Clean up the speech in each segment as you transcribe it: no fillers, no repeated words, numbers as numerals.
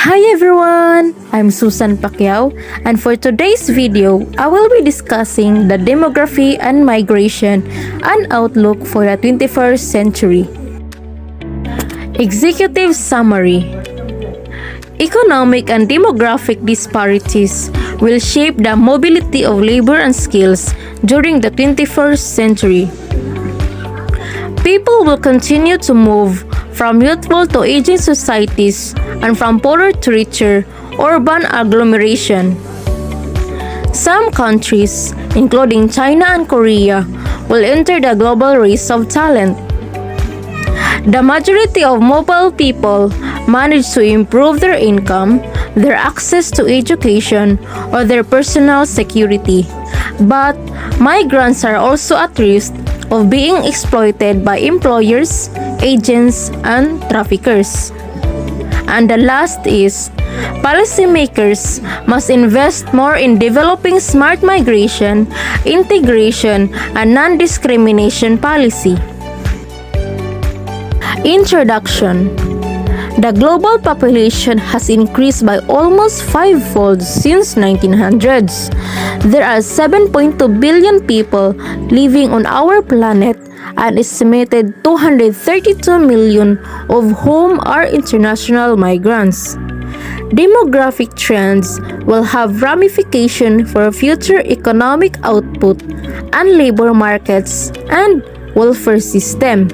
Hi everyone! I'm Susan Pacquiao, and for today's video, I will be discussing the demography and migration and outlook for the 21st century. Executive Summary. Economic and demographic disparities will shape the mobility of labor and skills during the 21st century. People will continue to move from youthful to aging societies and from poorer to richer urban agglomeration. Some countries, including China and Korea, will enter the global race of talent. The majority of mobile people manage to improve their income, their access to education, or their personal security. But migrants are also at risk of being exploited by employers, agents, and traffickers. And the last is, policymakers must invest more in developing smart migration, integration, and non-discrimination policy. Introduction. The global population has increased by almost fivefold since 1900s. There are 7.2 billion people living on our planet, an estimated 232 million of whom are international migrants. Demographic trends will have ramifications for future economic output and labor markets and welfare system.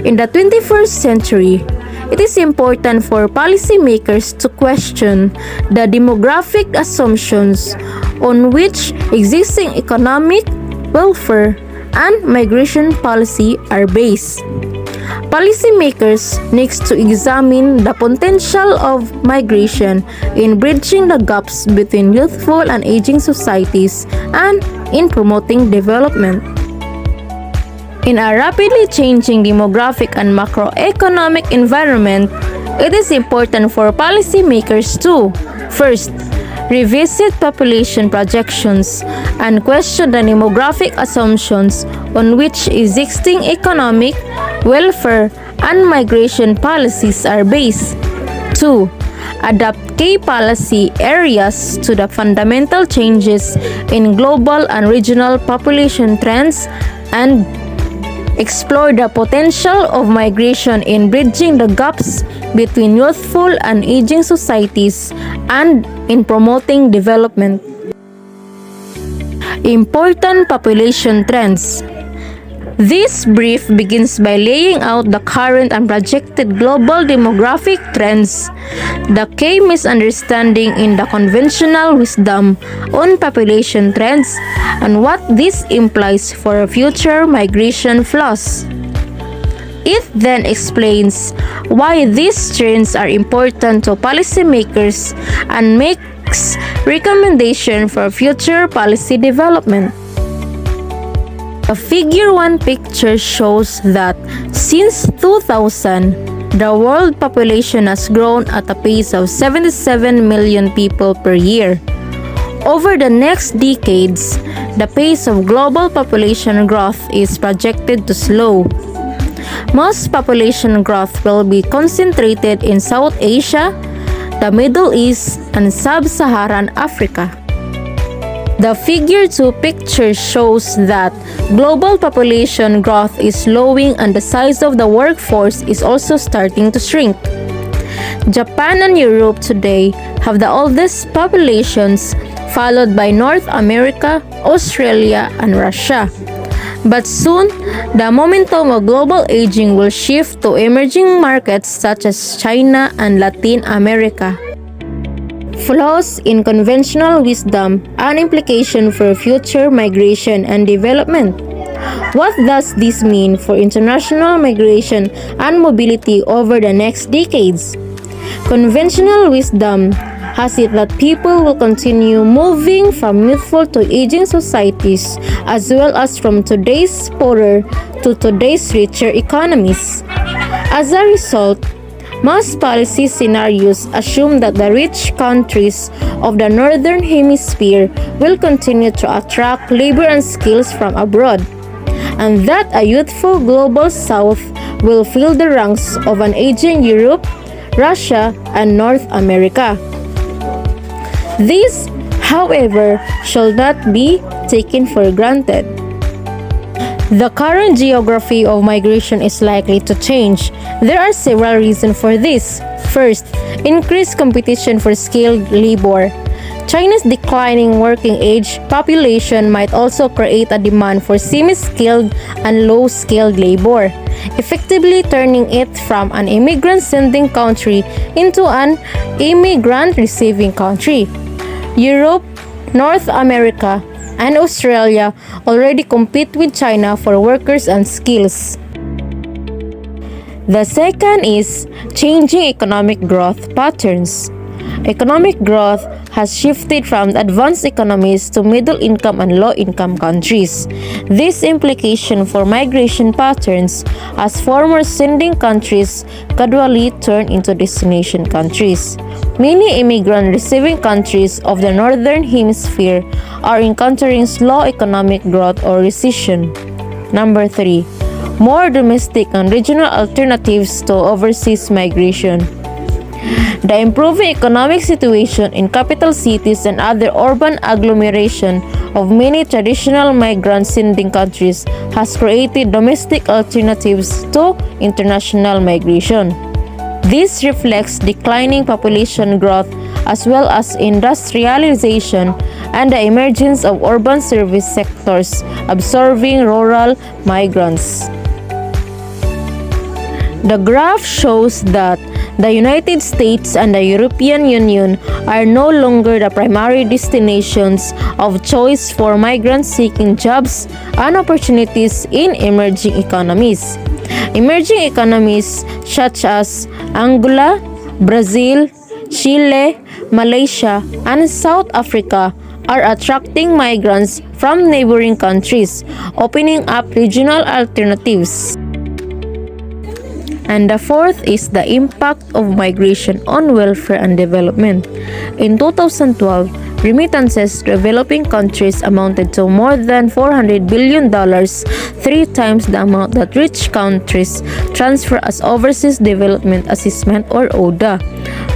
In the 21st century, it is important for policymakers to question the demographic assumptions on which existing economic, welfare, and migration policy are based. Policymakers need to examine the potential of migration in bridging the gaps between youthful and aging societies and in promoting development. In a rapidly changing demographic and macroeconomic environment, it is important for policymakers to, first, revisit population projections and question the demographic assumptions on which existing economic, welfare, and migration policies are based. 2. Adapt key policy areas to the fundamental changes in global and regional population trends and explore the potential of migration in bridging the gaps between youthful and aging societies and in promoting development. Important population trends. This brief begins by laying out the current and projected global demographic trends, the key misunderstanding in the conventional wisdom on population trends, and what this implies for future migration flows. It then explains why these trends are important to policymakers and makes recommendations for future policy development. The Figure 1 picture shows that since 2000, the world population has grown at a pace of 77 million people per year. Over the next decades, the pace of global population growth is projected to slow. Most population growth will be concentrated in South Asia, the Middle East, and Sub-Saharan Africa. The Figure 2 picture shows that global population growth is slowing and the size of the workforce is also starting to shrink. Japan and Europe today have the oldest populations, followed by North America, Australia, and Russia. But soon, the momentum of global aging will shift to emerging markets such as China and Latin America. Flaws in conventional wisdom and implication for future migration and development. What does this mean for international migration and mobility over the next decades? Conventional wisdom has it that people will continue moving from youthful to aging societies as well as from today's poorer to today's richer economies. As a result, most policy scenarios assume that the rich countries of the Northern Hemisphere will continue to attract labor and skills from abroad, and that a youthful global South will fill the ranks of an aging Europe, Russia, and North America. This, however, should not be taken for granted. The current geography of migration is likely to change. There are several reasons for this. First, increased competition for skilled labor. China's declining working age population might also create a demand for semi-skilled and low-skilled labor, effectively turning it from an immigrant-sending country into an immigrant-receiving country. Europe, North America, and Australia already compete with China for workers and skills. The second is changing economic growth patterns. Economic growth has shifted from advanced economies to middle-income and low-income countries. This implication for migration patterns as former sending countries gradually turn into destination countries. Many immigrant-receiving countries of the Northern Hemisphere are encountering slow economic growth or recession. Number 3. More domestic and regional alternatives to overseas migration. The improving economic situation in capital cities and other urban agglomeration of many traditional migrant-sending countries has created domestic alternatives to international migration. This reflects declining population growth as well as industrialization and the emergence of urban service sectors absorbing rural migrants. The graph shows that the United States and the European Union are no longer the primary destinations of choice for migrants seeking jobs and opportunities in emerging economies. Emerging economies such as Angola, Brazil, Chile, Malaysia, and South Africa are attracting migrants from neighboring countries, opening up regional alternatives. And the fourth is the impact of migration on welfare and development. In 2012, remittances to developing countries amounted to more than $400 billion, 3 times the amount that rich countries transfer as Overseas Development Assistment or ODA.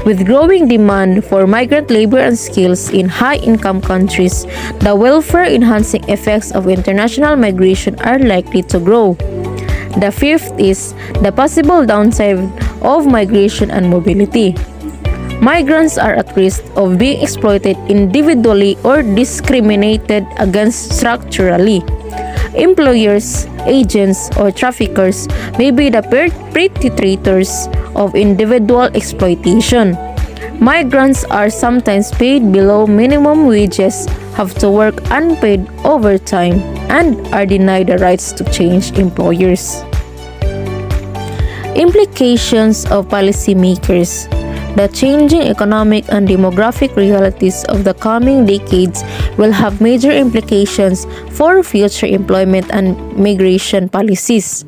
With growing demand for migrant labor and skills in high-income countries, the welfare-enhancing effects of international migration are likely to grow. The fifth is the possible downside of migration and mobility. Migrants are at risk of being exploited individually or discriminated against structurally. Employers, agents, or traffickers may be the perpetrators of individual exploitation. Migrants are sometimes paid below minimum wages, have to work unpaid overtime, and are denied the rights to change employers. Implications of policymakers. The changing economic and demographic realities of the coming decades will have major implications for future employment and migration policies.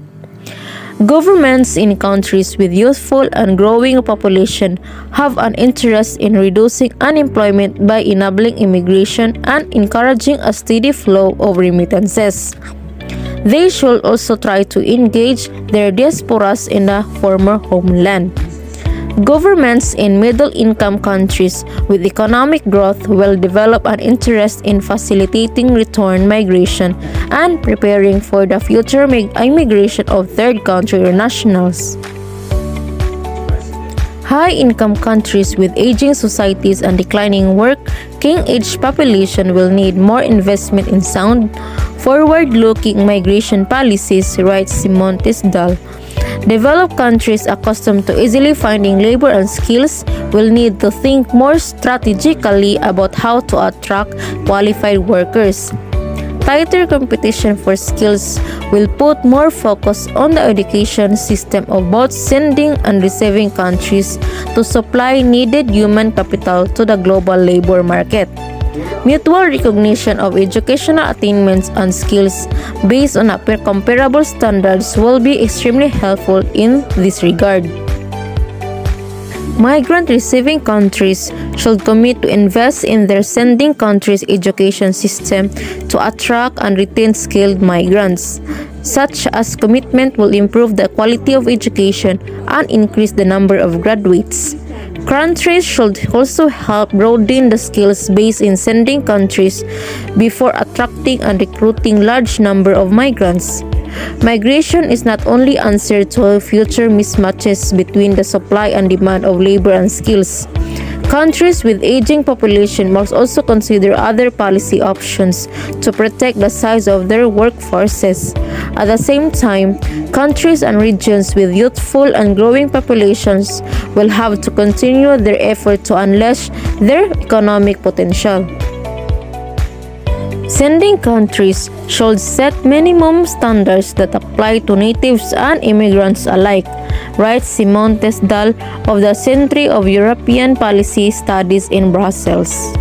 Governments in countries with youthful and growing population have an interest in reducing unemployment by enabling immigration and encouraging a steady flow of remittances. They should also try to engage their diasporas in the former homeland. Governments in middle-income countries with economic growth will develop an interest in facilitating return migration and preparing for the future immigration of third-country nationals. High-income countries with aging societies and declining working-age population will need more investment in sound, forward-looking migration policies, writes Simon Tisdall. Developed countries accustomed to easily finding labor and skills will need to think more strategically about how to attract qualified workers. Tighter competition for skills will put more focus on the education system of both sending and receiving countries to supply needed human capital to the global labor market. Mutual recognition of educational attainments and skills based on comparable standards will be extremely helpful in this regard. Migrant-receiving countries should commit to invest in their sending countries' education system to attract and retain skilled migrants. such as commitment will improve the quality of education and increase the number of graduates. Countries should also help broaden the skills base in sending countries before attracting and recruiting large number of migrants. Migration is not only answer to future mismatches between the supply and demand of labor and skills. Countries with aging population must also consider other policy options to protect the size of their workforces. At the same time, countries and regions with youthful and growing populations will have to continue their effort to unleash their economic potential. Sending countries should set minimum standards that apply to natives and immigrants alike, writes Simone Tesdal of the Centre of European Policy Studies in Brussels.